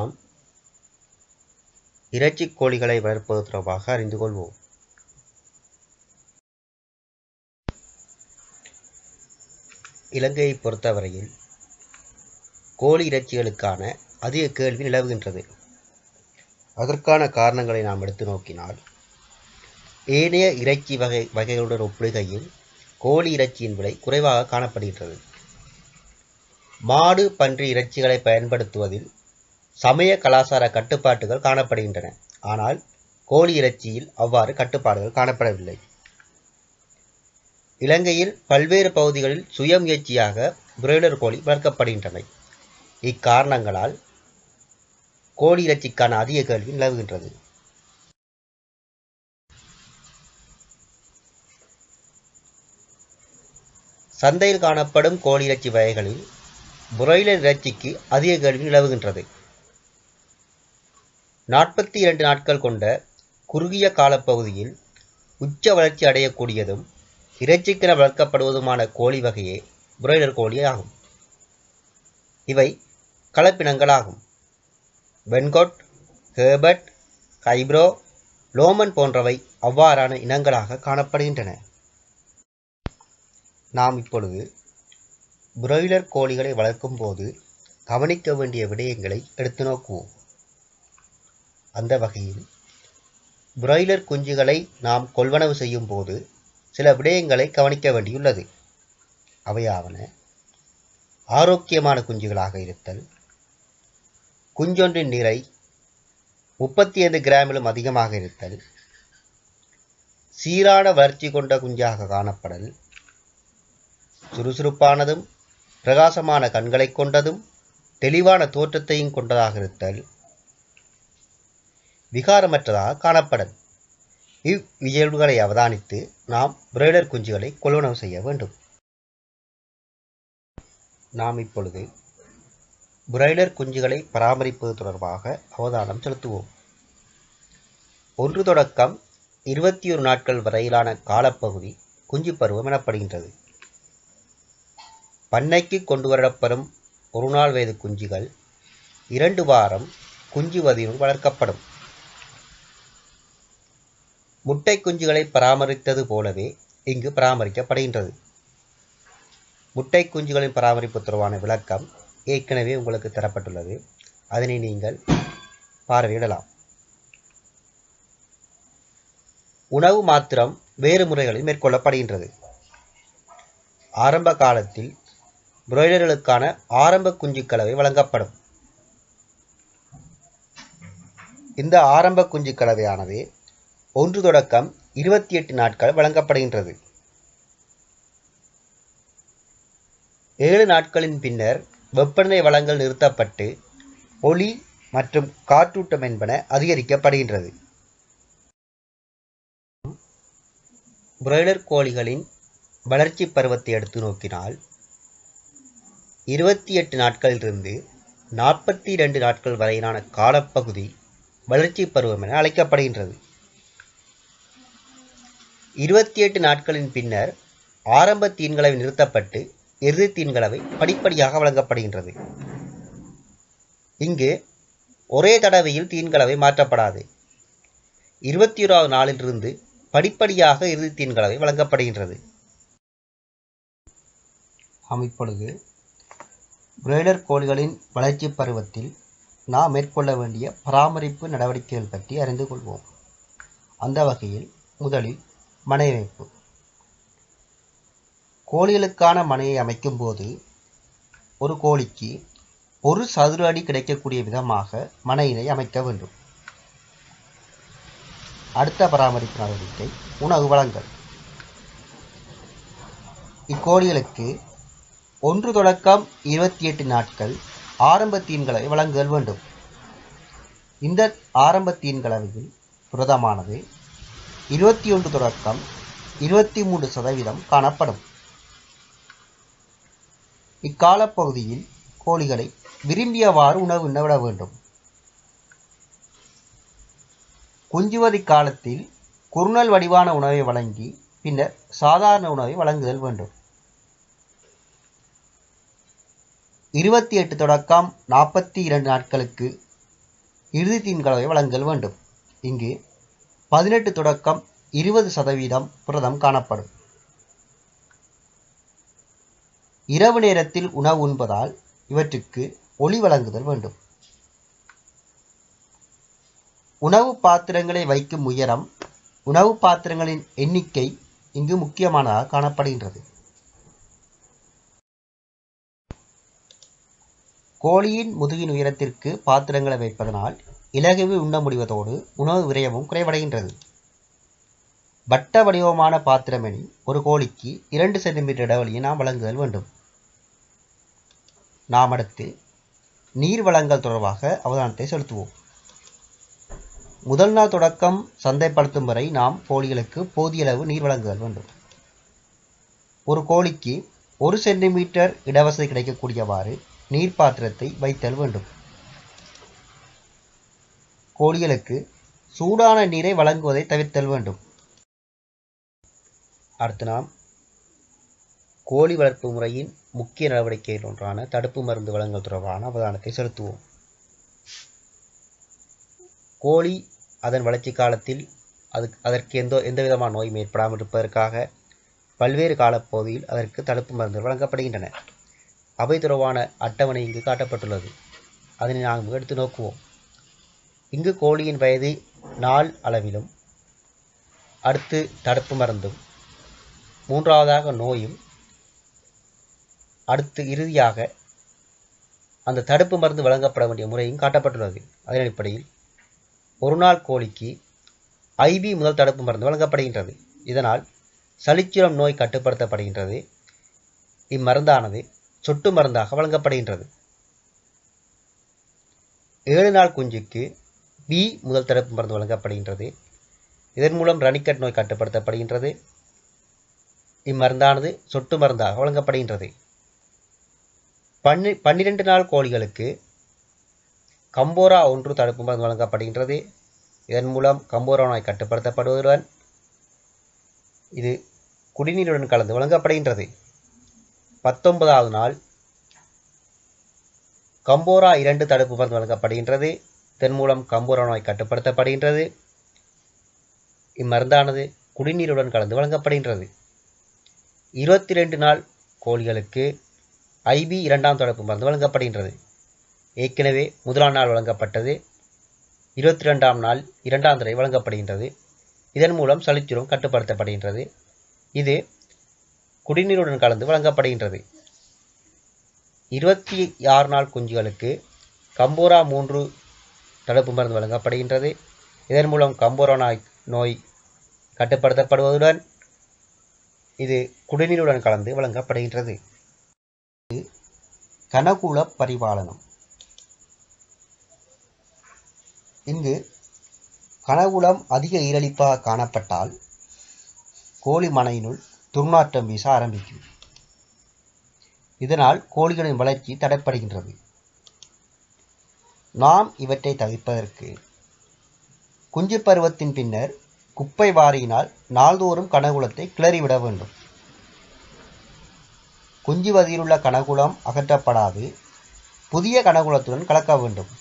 நாம் இறைச்சி கோழிகளை வளர்ப்பது தொடர்பாக அறிந்து கொள்வோம். இலங்கையை பொறுத்தவரையில் கோழி இறைச்சிகளுக்கான அதிக கேள்வி நிலவுகின்றது. அதற்கான காரணங்களை நாம் எடுத்து நோக்கினால், ஏனைய இறைச்சி வகைகளுடன் ஒப்பிடுகையில் கோழி இறைச்சியின் விலை குறைவாக காணப்படுகின்றது. மாடு, பன்றி இறைச்சிகளை பயன்படுத்துவதில் சமய கலாச்சார கட்டுப்பாட்டுகள் காணப்படுகின்றன. ஆனால் கோழி இறைச்சியில் அவ்வாறு கட்டுப்பாடுகள் காணப்படவில்லை. இலங்கையில் பல்வேறு பகுதிகளில் சுயமுயற்சியாக பிராய்லர் கோழி வளர்க்கப்படுகின்றன. இக்காரணங்களால் கோழி இறைச்சிக்கான அதிக கேள்வி நிலவுகின்றது. சந்தையில் காணப்படும் கோழி இறைச்சி வகைகளில் பிராய்லர் இறைச்சிக்கு அதிக கேள்வி நிலவுகின்றது. 42 நாட்கள் கொண்ட குறுகிய காலப்பகுதியில் உச்ச வளர்ச்சி அடையக்கூடியதும் இறைச்சிக்கென வளர்க்கப்படுவதுமான கோழி வகையே பிராய்லர் கோழி ஆகும். இவை கலப்பினங்களாகும். வென்கோட், ஹெர்பர்ட், கைப்ரோ, லோமன் போன்றவை அவ்வாறான இனங்களாக காணப்படுகின்றன. நாம் இப்பொழுது பிராய்லர் கோழிகளை வளர்க்கும் போது கவனிக்க வேண்டிய விடயங்களை எடுத்து நோக்குவோம். அந்த வகையில் பிராய்லர் குஞ்சுகளை நாம் கொள்வனவு செய்யும் போது சில விடயங்களை கவனிக்க வேண்டியுள்ளது. அவையாவன: ஆரோக்கியமான குஞ்சுகளாக இருத்தல், குஞ்சொன்றின் நிறை 35 கிராமிலும் அதிகமாக இருத்தல், சீரான வளர்ச்சி கொண்ட குஞ்சாக காணப்படல், சுறுசுறுப்பானதும் பிரகாசமான கண்களை கொண்டதும் தெளிவான தோற்றத்தையும் கொண்டதாக இருத்தல், விகாரமற்றதாக காணப்படல். இவ்வியல்புகளை அவதானித்து நாம் பிராய்லர் குஞ்சுகளை கொள்வனவு செய்ய வேண்டும். நாம் இப்பொழுது பிராய்லர் குஞ்சுகளை பராமரிப்பது தொடர்பாக அவதானம் செலுத்துவோம். 1 தொடக்கம் 21 நாட்கள் வரையிலான காலப்பகுதி குஞ்சு பருவம் எனப்படுகின்றது. பண்ணைக்கு கொண்டு வரப்படும் 1 நாள் வயது குஞ்சுகள் 2 வாரம் குஞ்சுவதினுள் வளர்க்கப்படும். முட்டை குஞ்சுகளை பராமரித்தது போலவே இங்கு பராமரிக்கப்படுகின்றது. முட்டை குஞ்சுகளின் பராமரிப்பு தொடர்பான விளக்கம் ஏற்கனவே உங்களுக்கு தரப்பட்டுள்ளது. அதனை நீங்கள் பார்வையிடலாம். உணவு மாத்திரம் வேறு முறைகளில் மேற்கொள்ளப்படுகின்றது. ஆரம்ப காலத்தில் பிராய்லர்களுக்கான ஆரம்ப குஞ்சு கலவை வழங்கப்படும். இந்த ஆரம்ப குஞ்சு கலவையானது 1 தொடக்கம் 28 நாட்கள் வழங்கப்படுகின்றது. 7 நாட்களின் பின்னர் வெப்பநிலை வழங்கல் நிறுத்தப்பட்டு ஒளி மற்றும் காற்றூட்டம் என்பன அதிகரிக்கப்படுகின்றது. பிராய்லர் கோழிகளின் வளர்ச்சி பருவத்தை எடுத்து நோக்கினால் 28 நாட்களிலிருந்து 42 நாட்கள் வரையிலான காலப்பகுதி வளர்ச்சி பருவம் என அழைக்கப்படுகின்றது. 28 நாட்களின் பின்னர் ஆரம்ப தீன்கலவை நிறுத்தப்பட்டு இறுதி தீன்கலவை படிப்படியாக வழங்கப்படுகின்றது. இங்கு ஒரே தடவையில் தீன்கலவை மாற்றப்படாது. 21வது நாளிலிருந்து படிப்படியாக இறுதி தீன்கலவை வழங்கப்படுகின்றது. நாம் இப்பொழுது பிராய்லர் கோழிகளின் வளர்ச்சி பருவத்தில் நாம் மேற்கொள்ள வேண்டிய பராமரிப்பு நடவடிக்கைகள் பற்றி அறிந்து கொள்வோம். அந்த வகையில் முதலில் மனை அமைப்பு. கோழிகளுக்கான மனையை அமைக்கும் போது ஒரு கோழிக்கு 1 சதுர அடி கிடைக்கக்கூடிய விதமாக மனையினை அமைக்க வேண்டும். அடுத்த பராமரிப்பு நடவடிக்கை உணவு வழங்கல். இக்கோழிகளுக்கு 1 தொடக்கம் 28 நாட்கள் ஆரம்ப தீன்கலவை வழங்குதல் வேண்டும். இந்த ஆரம்ப தீன்கலவையில் புரதமானது 21 தொடக்கம் 23% காணப்படும். இக்காலப்பகுதியில் கோழிகளை விரும்பியவாறு உணவு உண்ணவிட வேண்டும். குஞ்சுவதி காலத்தில் குறுநல் வடிவான உணவை வழங்கி பின்னர் சாதாரண உணவை வழங்குதல் வேண்டும். 28 தொடக்கம் 42 நாட்களுக்கு இறுதி தீன்களவை வழங்கல் வேண்டும். இங்கு 18 தொடக்கம் 20% புரதம் காணப்படும். இரவு நேரத்தில் உணவு உண்பதால் இவற்றுக்கு ஒளி வழங்குதல் வேண்டும். உணவு பாத்திரங்களை வைக்கும் உயரம், உணவு பாத்திரங்களின் எண்ணிக்கை இங்கு முக்கியமானதாக காணப்படுகின்றது. கோழியின் முதுகின் உயரத்திற்கு பாத்திரங்களை வைப்பதனால் இலகுவில் உண்ண முடிவதோடு உணவு விரயமும் குறைவடைகின்றது. வட்ட வடிவமான பாத்திரமெனில் ஒரு கோழிக்கு 2 சென்டிமீட்டர் இடைவெளியை நாம் வழங்குதல் வேண்டும். நாம் அடுத்து நீர் வழங்கல் தொடர்பாக அவதானத்தை செலுத்துவோம். முதல் நாள் தொடக்கம் சந்தைப்படுத்தும் வரை நாம் கோழிகளுக்கு போதிய அளவு நீர் வழங்குதல் வேண்டும். ஒரு கோழிக்கு 1 சென்டிமீட்டர் இடவசதி கிடைக்கக்கூடியவாறு நீர் பாத்திரத்தை வைத்தல் வேண்டும். கோழிகளுக்கு சூடான நீரை வழங்குவதை தவிர்த்தல் வேண்டும். அடுத்து நாம் கோழி வளர்ப்பு முறையின் முக்கிய நடவடிக்கைகள் ஒன்றான தடுப்பு மருந்து வழங்கல் தொடர்பான அவதானத்தை செலுத்துவோம். கோழி அதன் வளர்ச்சி காலத்தில் அதற்கு எந்த விதமான நோயும் ஏற்படாமல் இருப்பதற்காக பல்வேறு காலப்பகுதியில் அதற்கு தடுப்பு மருந்துகள் வழங்கப்படுகின்றன. அவை தொடர்பான அட்டவணை இங்கு காட்டப்பட்டுள்ளது. அதனை நாம் எடுத்து நோக்குவோம். இங்கு கோழியின் வயது நாள் அளவிலும், அடுத்து தடுப்பு மருந்தும், மூன்றாவதாக நோயும், அடுத்து இறுதியாக அந்த தடுப்பு மருந்து வழங்கப்பட வேண்டிய முறையும் காட்டப்பட்டுள்ளது. அதன் அடிப்படையில் ஒரு நாள் கோழிக்கு IB முதல் தடுப்பு மருந்து வழங்கப்படுகின்றது. இதனால் சளிச்சுரம் நோய் கட்டுப்படுத்தப்படுகின்றது. இம்மருந்தானது சொட்டு மருந்தாக வழங்கப்படுகின்றது. 7 நாள் குஞ்சுக்கு B முதல் தடுப்பு மருந்து வழங்கப்படுகின்றது. இதன் மூலம் ரணிக்கட் நோய் கட்டுப்படுத்தப்படுகின்றது. இம்மருந்தானது சொட்டு மருந்தாக வழங்கப்படுகின்றது. 12 நாள் கோழிகளுக்கு கம்போரா 1 தடுப்பு மருந்து வழங்கப்படுகின்றது. இதன் மூலம் கம்போரா நோய் கட்டுப்படுத்தப்படுவதுடன் இது குடிநீருடன் கலந்து வழங்கப்படுகின்றது. 19வது நாள் கம்போரா 2 தடுப்பு மருந்து வழங்கப்படுகின்றது. இதன் மூலம் கம்போரா நோய் கட்டுப்படுத்தப்படுகின்றது. இம்மருந்தானது குடிநீருடன் கலந்து வழங்கப்படுகின்றது. 22 நாள் கோழிகளுக்கு IB 2ஆம் தடுப்பு மருந்து வழங்கப்படுகின்றது. ஏற்கனவே முதலாம் நாள் வழங்கப்பட்டது. 22ஆம் நாள் 2ஆம் தடவை வழங்கப்படுகின்றது. இதன் மூலம் சளிச்சுரம் கட்டுப்படுத்தப்படுகின்றது. இது குடிநீருடன் கலந்து வழங்கப்படுகின்றது. 26 நாள் குஞ்சுகளுக்கு கம்போரா 3 தடுப்பு மருந்து வழங்கப்படுகின்றது. இதன் மூலம் கம்போரா நோய் கட்டுப்படுத்தப்படுவதுடன் இது குடிநீருடன் கலந்து வழங்கப்படுகின்றது. கனகுல பரிபாலனம். இங்கு கனகுலம் அதிக ஈரலிப்பாக காணப்பட்டால் கோழி மனையினுள் துர்நாற்றம் வீச ஆரம்பிக்கும். இதனால் கோழிகளின் வளர்ச்சி தடைப்படுகின்றது. நாம் இவற்றை தவிர்ப்பதற்கு குஞ்சு பருவத்தின் பின்னர் குப்பை வாரியினால் நாள்தோறும் கனகுலத்தை கிளறிவிட வேண்டும். குஞ்சு வதியிலுள்ள கனகுலம் அகற்றப்படாது புதிய கனகுலத்துடன் கலக்க வேண்டும்.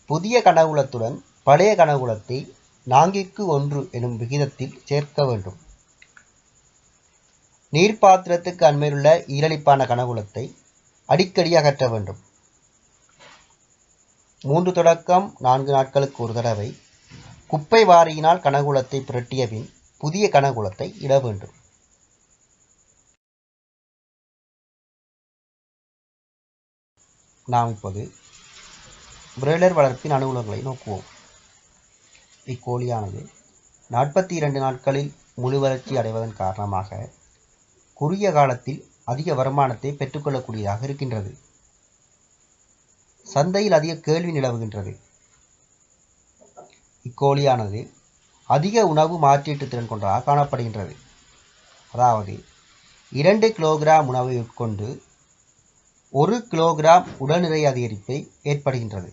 புதிய கனகுலத்துடன் பழைய கனகுலத்தை 4:1 எனும் விகிதத்தில் சேர்க்க வேண்டும். நீர்ப்பாத்திரத்துக்கு அண்மையிலுள்ள ஈரலிப்பான கனகுலத்தை அடிக்கடி அகற்ற வேண்டும். 3 தொடக்கம் 4 நாட்களுக்கு ஒரு தடவை குப்பை வாரியினால் கனகுலத்தை புரட்டிய பின் புதிய கனகுலத்தை இட வேண்டும். நாம் இப்போது பிராய்லர் வளர்ப்பின் அனுகூலங்களை நோக்குவோம். இக்கோழியானது 42 நாட்களில் முழு வளர்ச்சி அடைவதன் காரணமாக குறுகிய காலத்தில் அதிக வருமானத்தை பெற்றுக்கொள்ளக்கூடியதாக இருக்கின்றது. சந்தையில் அதிக கேள்வி நிலவுகின்றது. இக்கோழியானது அதிக உணவு மாற்றீட்டு திறன் கொண்டதாக காணப்படுகின்றது. அதாவது 2 கிலோகிராம் உணவை உட்கொண்டு 1 கிலோகிராம் உடல் நிறை அதிகரிப்பை ஏற்படுகின்றது.